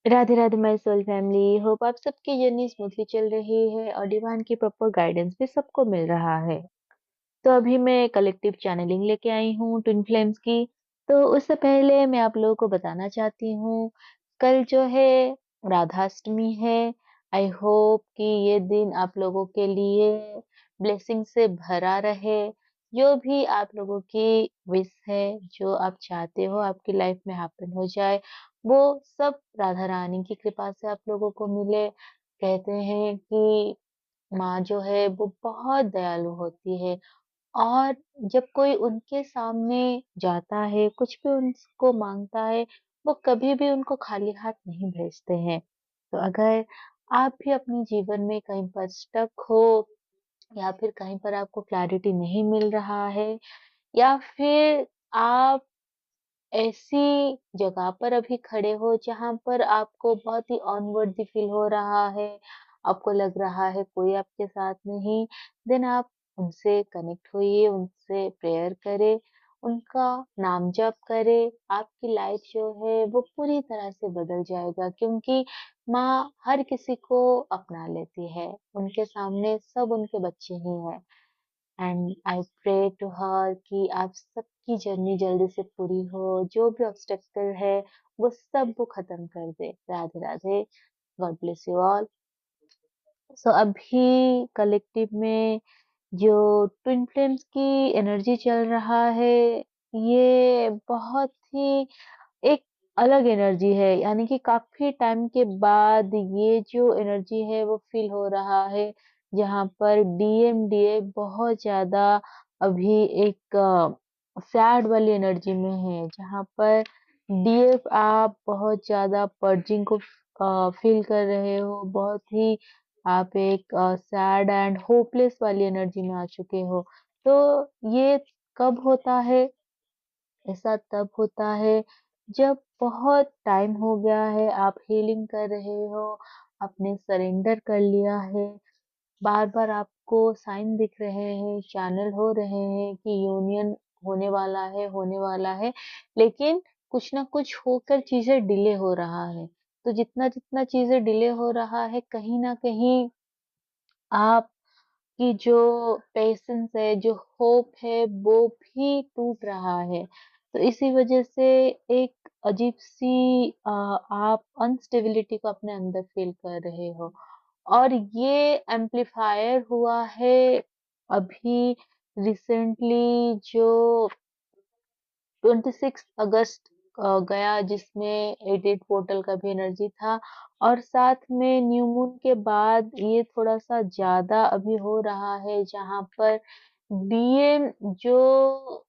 Radhe Radhe my soul family. Hope आप सबकी journey smoothly चल रही है और डिवाइन की प्रॉपर गाइडेंस भी सबको मिल रहा है। तो अभी मैं कलेक्टिव चैनलिंग लेके आई हूँ ट्विन फ्लेम्स की। तो उससे पहले मैं आप लोगों को बताना चाहती हूँ, कल जो है राधाष्टमी है। आई होप कि ये दिन आप लोगों के लिए ब्लेसिंग से भरा रहे। जो भी आप लोगों की विश है, जो आप चाहते हो आपकी लाइफ में हैपन हो जाए, वो सब राधा रानी की कृपा से आप लोगों को मिले। कहते हैं कि माँ जो है वो बहुत दयालु होती है और जब कोई उनके सामने जाता है, कुछ भी उनको माँगता है, वो कभी भी उनको खाली हाथ नहीं भेजते हैं। तो अगर आप भी अपने जीवन में कहीं पर स्टक हो या फिर कहीं पर आपको क्लैरिटी नहीं मिल रहा है या फिर आप ऐसी जगह पर अभी खड़े हो जहाँ पर आपको बहुत ही अनवर्दी फील हो रहा है, आपको लग रहा है कोई आपके साथ नहीं, देन आप उनसे कनेक्ट होइए, उनसे प्रेयर करें, उनका नाम जप करें, आपकी लाइफ जो है वो पूरी तरह से बदल जाएगा क्योंकि माँ हर किसी को अपना लेती है, उनके सामने सब उनके बच्चे ही हैं। And I pray to her कि आप सबकी जर्नी जल्दी से पूरी हो, जो भी ऑब्स्टेकल है वो सब वो खत्म कर दे। Radhe Radhe. God bless you all. So अभी कलेक्टिव में जो ट्विन फ्लेम्स की एनर्जी चल रहा है, ये बहुत ही एक अलग एनर्जी है, यानी कि काफ़ी टाइम के बाद ये जो एनर्जी है वो फ़ील हो रहा है, जहाँ पर डीएमडीए बहुत ज़्यादा अभी एक सैड वाली एनर्जी में है, जहाँ पर डीएफ आप बहुत ज़्यादा पर्जिंग को फ़ील कर रहे हो, बहुत ही आप एक सैड एंड होपलेस वाली एनर्जी में आ चुके हो। तो ये कब होता है? ऐसा तब होता है जब बहुत टाइम हो गया है, आप हीलिंग कर रहे हो, आपने सरेंडर कर लिया है, बार-बार आपको साइन दिख रहे हैं, चैनल हो रहे हैं कि यूनियन होने वाला है, लेकिन कुछ ना कुछ होकर चीज़ें डिले हो रहा है। तो जितना-जितना चीज़ें डिले हो रहा है, कहीं न कहीं आप कि जो पेशेंस है, जो होप है, वो भी टूट रहा है। तो इसी वजह से एक अजीब-सी आप अनस्टेबिलिटी को अपने अंदर फ़ील कर रहे हो और ये एम्प्लीफायर हुआ है अभी रिसेंटली जो 26 अगस्त गया जिसमें एडिट पोर्टल का भी एनर्जी था और साथ में न्यू मून के बाद ये थोड़ा-सा ज़्यादा अभी हो रहा है जहाँ पर डीएम जो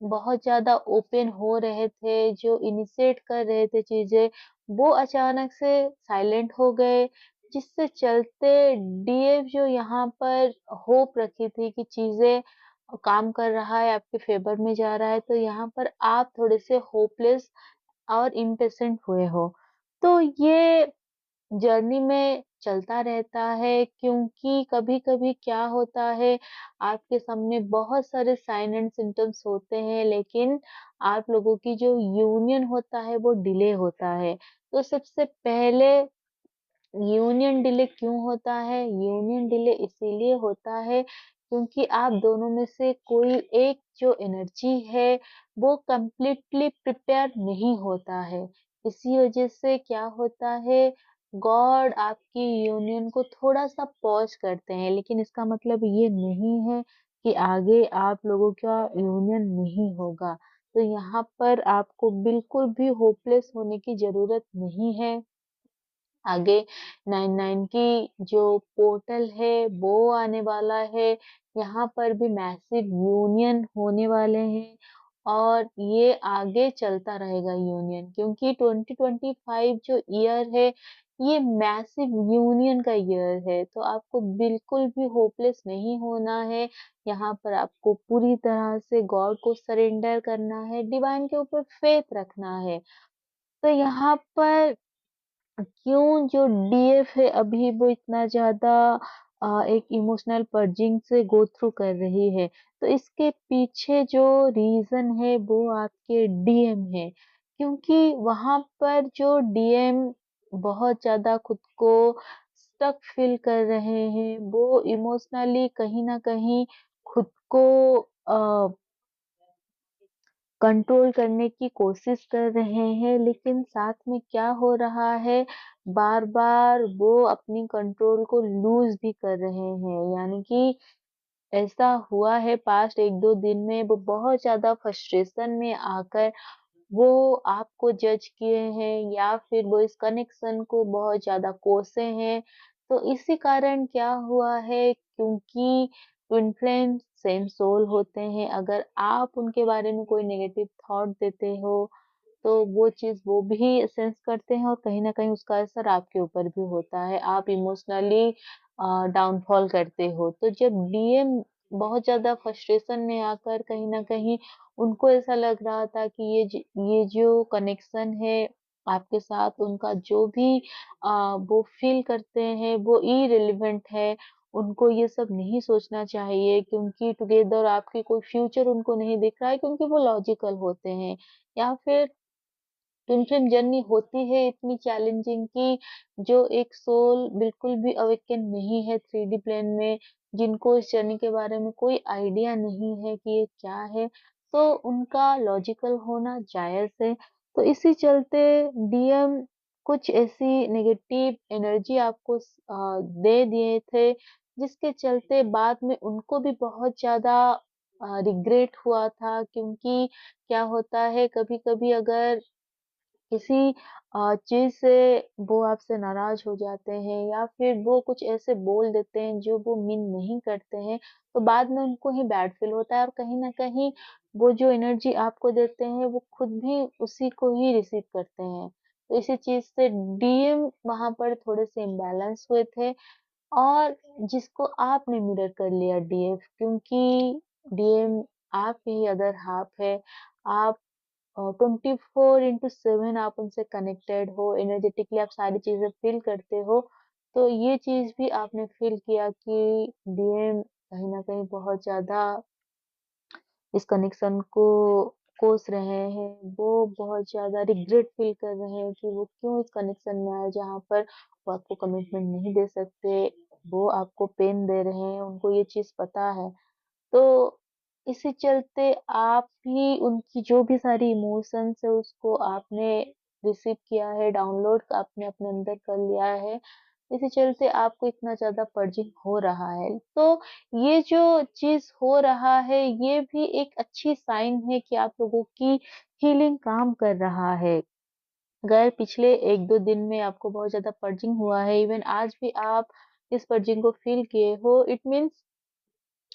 बहुत ज़्यादा ओपन हो रहे थे, जो इनिशिएट कर रहे थे चीज़ें, वो अचानक से साइलेंट हो गए, जिससे चलते डीएफ जो यहाँ पर होप रखी थी कि चीज़ें काम कर रहा है, आपके फ़ेवर में जा रहा है, तो यहाँ पर आप थोड़े-से होपलेस और इम्पेशेंट हुए हो। तो ये जर्नी में चलता रहता है क्योंकि कभी-कभी क्या होता है, आपके सामने बहुत सारे साइन एंड सिम्पटम्स होते हैं, लेकिन आप लोगों की जो यूनियन होता है, वो डिले होता है। तो सबसे पहले यूनियन डिले क्यों होता है? यूनियन डिले इसीलिए होता है क्योंकि आप दोनों में से कोई एक जो एनर्जी है वो कंप्लीटली प्रिपेयर नहीं होता है। इसी वजह से क्या होता है गॉड आपकी यूनियन को थोड़ा-सा पॉज़ करते हैं, लेकिन इसका मतलब ये नहीं है कि आगे आप लोगों का यूनियन नहीं होगा। तो यहाँ पर आपको बिल्कुल भी होपलेस होने की ज़रूरत नहीं है। आगे 99 की जो पोर्टल है वो आने वाला है। यहाँ पर भी मैसिव यूनियन होने वाले हैं और ये आगे चलता रहेगा यूनियन क्योंकि 2025 जो ईयर है ये मैसिव यूनियन का ईयर है। तो आपको बिल्कुल भी होपलेस नहीं होना है। यहाँ पर आपको पूरी तरह से गॉड को सरेंडर करना है, डिवाइन के ऊपर फेथ रखना है। तो यहाँ पर क्यों जो डीएफ है अभी वो इतना ज़्यादा एक इमोशनल पर्जिंग से गो थ्रू कर रही है। तो इसके पीछे जो रीज़न है वो आपके डीएम है। क्योंकि वहाँ पर जो डीएम बहुत ज़्यादा खुद को स्टक फ़ील कर रहे हैं, वो इमोशनली कहीं न कहीं खुद को अ, कंट्रोल करने की कोशिश कर रहे हैं, लेकिन साथ में क्या हो रहा है, बार-बार वो अपनी कंट्रोल को लूज़ भी कर रहे हैं। यानी कि ऐसा हुआ है पास्ट 1-2 दिन में वो बहुत ज़्यादा फ्रस्ट्रेशन में आकर वो आपको जज किए हैं या फिर वो इस कनेक्शन को बहुत ज़्यादा कोसे हैं। तो इसी कारण क्या हुआ है क्योंकि ट्विन फ्लेम सेम सोल होते हैं, अगर आप उनके बारे में कोई नेगेटिव थॉट देते हो तो वो चीज़ वो भी सेंस करते हैं और कहीं न कहीं उसका असर आपके ऊपर भी होता है। आप इमोशनली डाउनफॉल करते हो। तो जब डीएम बहुत ज़्यादा फ्रस्ट्रेशन में आकर कहीं न कहीं उनको ऐसा लग रहा था कि ये जो कनेक्शन है आपके साथ उनका जो भी वो फ़ील करते हैं वो इर्रेलेवेंट है। उनको ये सब नहीं सोचना चाहिए क्योंकि टुगेदर आपकी कोई फ्यूचर उनको नहीं दिख रहा है क्योंकि वो लॉजिकल होते हैं। या फिर ट्विन फ्लेम जर्नी होती है इतनी चैलेंजिंग कि जो एक सोल बिल्कुल भी अवेकन नहीं है 3D प्लेन में, जिनको इस जर्नी के बारे में कोई आइडिया नहीं है कि ये क्या है, तो उनका लॉजिकल होना जायज़ है। तो इसी चलते डीएम कुछ ऐसी नेगेटिव एनर्जी आपको दे दिए थे, जिसके चलते बाद में उनको भी बहुत ज़्यादा रिग्रेट हुआ था क्योंकि क्या होता है कभी-कभी अगर किसी चीज़ से वो आपसे नाराज़ हो जाते हैं या फिर वो कुछ ऐसे बोल देते हैं जो वो मीन नहीं करते हैं, तो बाद में उनको ही बैड फ़ील होता है और कहीं न कहीं वो जो एनर्जी आपको देते हैं, वो खुद भी उसी को ही रिसीव करते हैं। तो इसी चीज़ से डीएम वहाँ पर थोड़े-से इम्बैलेंस हुए थे और जिसको आपने मिरर कर लिया डीएफ क्योंकि डीएम आपकी अदर हाफ़ है। आप 24/7 आप उनसे कनेक्टेड हो, एनर्जेटिकली आप सारी चीज़ें फ़ील करते हो। तो ये चीज़ भी आपने फ़ील किया कि डीएम कहीं न कहीं बहुत ज़्यादा इस कनेक्शन को कोस रहे हैं। वो बहुत ज़्यादा रिग्रेट फ़ील कर रहे हैं कि वो क्यों इस कनेक्शन में आए जहाँ पर वो आपको कमिटमेंट नहीं दे सकते, वो आपको पेन दे रहे हैं, उनको ये चीज़ पता है। तो इसी चलते आप भी उनकी जो भी सारी इमोशंस है उसको आपने रिसीव किया है, डाउनलोड आपने अपने अंदर कर लिया है। इसी चलते आपको इतना ज़्यादा पर्जिंग हो रहा है। तो ये जो चीज़ हो रहा है ये भी एक अच्छी साइन है कि आप लोगों की हीलिंग काम कर रहा है। अगर पिछले 1-2 दिन में आपको बहुत ज़्यादा पर्जिंग हुआ है, इवन आज भी आप इस पर्जिंग को फ़ील किए हो, इट मीन्स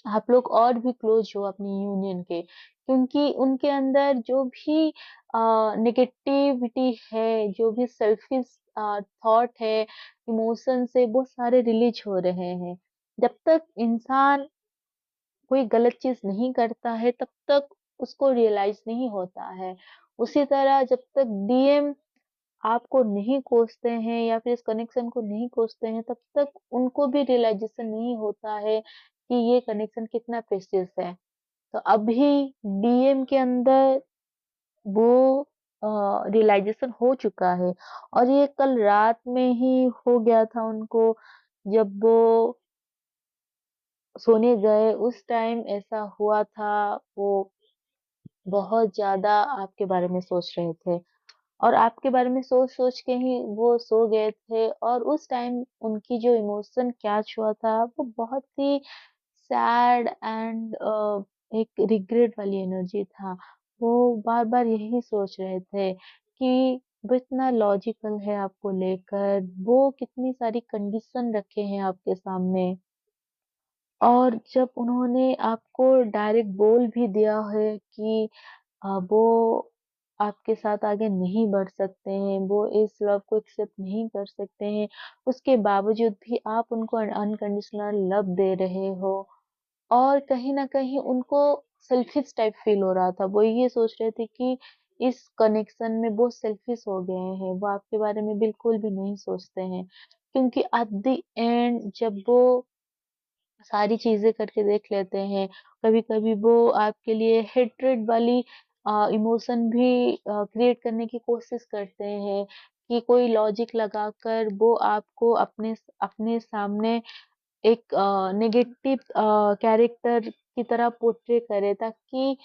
आप लोग और भी क्लोज हो अपनी यूनियन के क्योंकि उनके अंदर जो भी नेगेटिविटी है, जो भी सेल्फिश थॉट है, इमोशंस है, वो सारे रिलीज हो रहे हैं। जब तक इंसान कोई गलत चीज़ नहीं करता है, तब तक उसको रियलाइज़ नहीं होता है। उसी तरह जब तक डीएम आपको नहीं कोसते हैं या फिर इस कनेक्शन को नहीं कोसते हैं, तब तक उनको भी रियलाइज़ेशन नहीं होता है कि ये कनेक्शन कितना प्रेशियस है। तो अभी डीएम के अंदर वो रियलाइज़ेशन हो चुका है और ये कल रात में ही हो गया था उनको, जब वो सोने गए उस टाइम ऐसा हुआ था, वो बहुत ज़्यादा आपके बारे में सोच रहे थे। और आपके बारे में सोच-सोच के ही वो सो गए थे और उस टाइम उनकी जो इमोशन कैच हुआ था, वो बहुत ही सैड एंड एक रिग्रेट वाली एनर्जी था। वो बार-बार यही सोच रहे थे कि वो इतना लॉजिकल है आपको लेकर, वो कितनी सारी कंडीशन रखे हैं आपके सामने और जब उन्होंने आपको डायरेक्ट बोल भी दिया है कि वो आपके साथ आगे नहीं बढ़ सकते हैं, वो इस लव को एक्सेप्ट नहीं कर सकते हैं, उसके बावजूद भी आप उनको अनकंडीशनल लव दे रहे हो और कहीं न कहीं उनको सेल्फिश टाइप फ़ील हो रहा था। वो ये सोच रहे थे कि इस कनेक्शन में वो सेल्फिश हो गए हैं, वो आपके बारे में बिल्कुल भी नहीं सोचते हैं। क्योंकि एट द एंड जब वो सारी चीज़ें करके देख लेते हैं। कभी-कभी वो आपके लिए हेट्रेड वाली इमोशन भी क्रिएट करने की कोशिश करते हैं कि कोई लॉजिक लगाकर वो आपको अपने अपने सामने एक नेगेटिव कैरेक्टर की तरह पोर्ट्रे करे, ताकि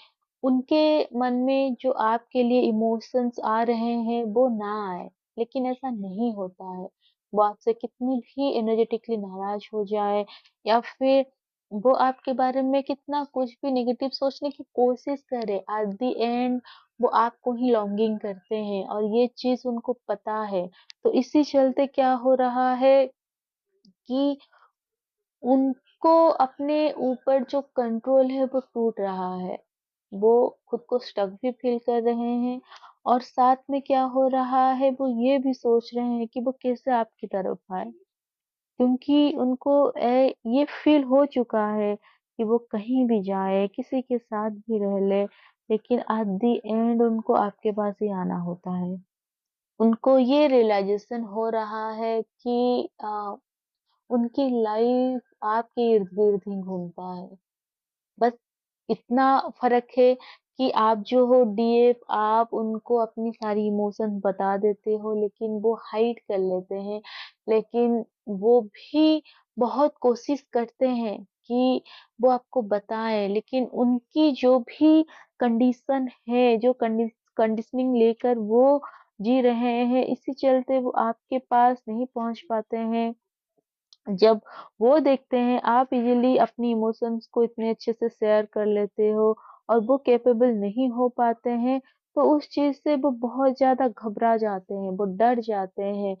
उनके मन में जो आपके लिए इमोशंस आ रहे हैं वो ना आए। लेकिन ऐसा नहीं होता है। वो आपसे कितनी भी एनर्जेटिकली नाराज़ हो जाए या फिर वो आपके बारे में कितना कुछ भी नेगेटिव सोचने की कोशिश करे, एट द एंड वो आपको ही लॉन्गिंग करते हैं और ये चीज़ उनको पता है। तो इसी चलते क्या हो रहा है कि उनको अपने ऊपर जो कंट्रोल है वो टूट रहा है। वो खुद को स्टक भी फ़ील कर रहे हैं और साथ में क्या हो रहा है, वो ये भी सोच रहे हैं कि वो कैसे आपकी तरफ आए। क्योंकि उनको ये फ़ील हो चुका है कि वो कहीं भी जाए, किसी के साथ भी रह ले, लेकिन एट द एंड उनको आपके पास ही आना होता है। उनको ये रियलाइज़ेशन हो रहा है कि उनकी लाइफ़ आपके इर्द-गिर्द ही घूमता है। बस इतना फ़र्क है कि आप जो हो डीएफ, आप उनको अपनी सारी इमोशन बता देते हो, लेकिन वो हाइड कर लेते हैं। लेकिन वो भी बहुत कोशिश करते हैं कि वो आपको बताएँ, लेकिन उनकी जो भी कंडीशन है, जो कंडीशनिंग लेकर वो जी रहे हैं, इसी चलते वो आपके पास नहीं पहुँच पाते हैं। जब वो देखते हैं आप इज़िली अपनी इमोशंस को इतने अच्छे से शेयर कर लेते हो और वो कैपेबल नहीं हो पाते हैं, तो उस चीज़ से वो बहुत ज़्यादा घबरा जाते हैं, वो डर जाते हैं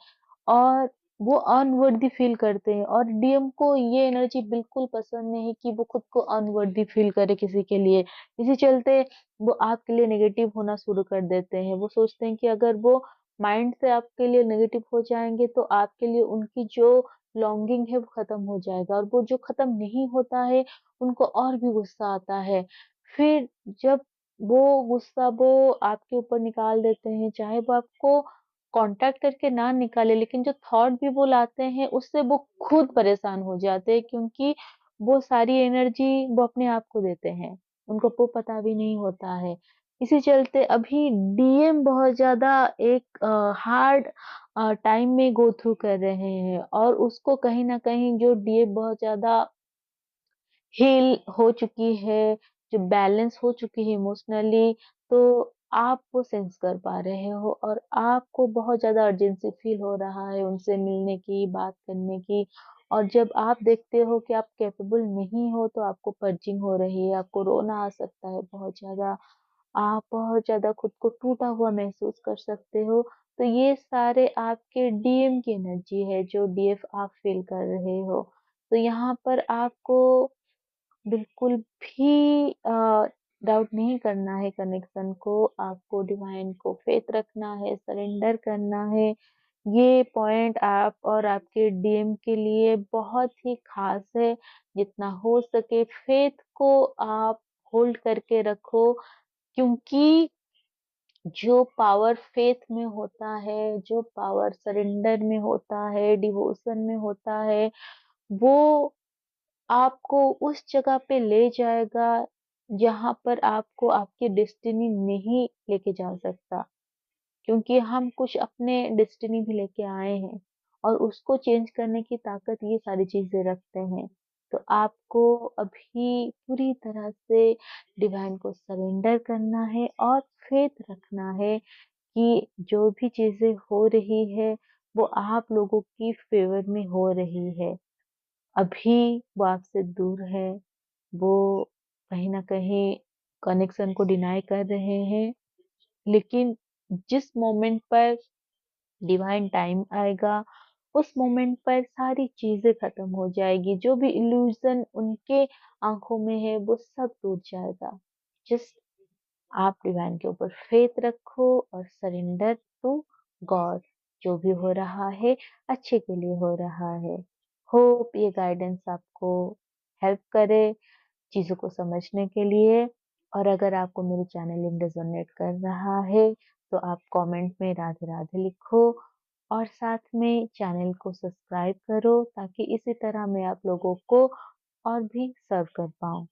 और वो अनवर्दी फ़ील करते हैं और डीएम को ये एनर्जी बिल्कुल पसंद नहीं कि वो खुद को अनवर्दी फ़ील करे किसी के लिए। इसी चलते वो आपके लिए नेगेटिव होना शुरू कर देते हैं। वो सोचते हैं कि अगर वो माइंड से आपके लिए नेगेटिव हो जाएँगे, तो आपके लिए उनकी जो लॉन्गिंग है वो खत्म हो जाएगा और वो जो खत्म नहीं होता है, उनको और भी गुस्सा आता है। फिर जब वो गुस्सा वो आपके ऊपर निकाल देते हैं, चाहे वो आपको कॉन्टैक्ट करके ना निकाले, लेकिन जो थॉट भी वो लाते हैं, उससे वो खुद परेशान हो जाते हैं, क्योंकि वो सारी एनर्जी वो अपने आप को देते हैं। उनको वो पता भी नहीं होता है। इसी चलते अभी डीएम बहुत ज़्यादा एक हार्ड टाइम में गो थ्रू कर रहे हैं और उसको कहीं न कहीं जो डीए बहुत ज़्यादा हील हो चुकी है, जो बैलेंस हो चुकी है इमोशनली, तो आप वो सेंस कर पा रहे हो और आपको बहुत ज़्यादा अर्जेंसी फ़ील हो रहा है उनसे मिलने की, बात करने की। और जब आप देखते हो कि आप कैपेबल नहीं हो, तो आपको पर्चिंग हो रही है, आपको रोना आ सकता है बहुत ज़्यादा। आप बहुत ज़्यादा खुद को टूटा हुआ महसूस कर सकते हो। तो ये सारे आपके डीएम की एनर्जी है, जो डीएफ आप फ़ील कर रहे हो। तो यहाँ पर आपको बिल्कुल भी डाउट नहीं करना है कनेक्शन को, आपको डिवाइन को फ़ेथ रखना है, सरेंडर करना है। ये पॉइंट आप और आपके डीएम के लिए बहुत ही ख़ास है। जितना हो सके फ़ेथ को आप होल्ड करके रखो, क्योंकि जो पावर फ़ेथ में होता है, जो पावर सरेंडर में होता है, डिवोशन में होता है, वो आपको उस जगह पे ले जाएगा, जहाँ पर आपको आपकी डेस्टिनी नहीं लेके जा सकता। क्योंकि हम कुछ अपने डेस्टिनी भी लेके आए हैं और उसको चेंज करने की ताकत ये सारी चीज़ें रखते हैं। तो आपको अभी पूरी तरह से डिवाइन को सरेंडर करना है और फ़ेथ रखना है कि जो भी चीज़ें हो रही है, वो आप लोगों की फ़ेवर में हो रही है। अभी वो आपसे दूर है, वो कहीं न कहीं कनेक्शन को डिनाई कर रहे हैं, लेकिन जिस मोमेंट पर डिवाइन टाइम आएगा, उस मोमेंट पर सारी चीज़ें खत्म हो जाएगी, जो भी इल्यूज़न उनके आँखों में है, वो सब टूट जाएगा। जस्ट आप डिवाइन के ऊपर फेथ रखो और सरेंडर टू गॉड। जो भी हो रहा है, अच्छे के लिए हो रहा है। होप ये गाइडेंस आपको हेल्प करे चीज़ों को समझने के लिए। और अगर आपको मेरी चैनलिंग रेज़ोनेट कर रहा है, तो आप कमेंट में राधे राधे लिखो और साथ में चैनल को सब्सक्राइब करो, ताकि इसी तरह मैं आप लोगों को और भी सर्व कर पाऊँ।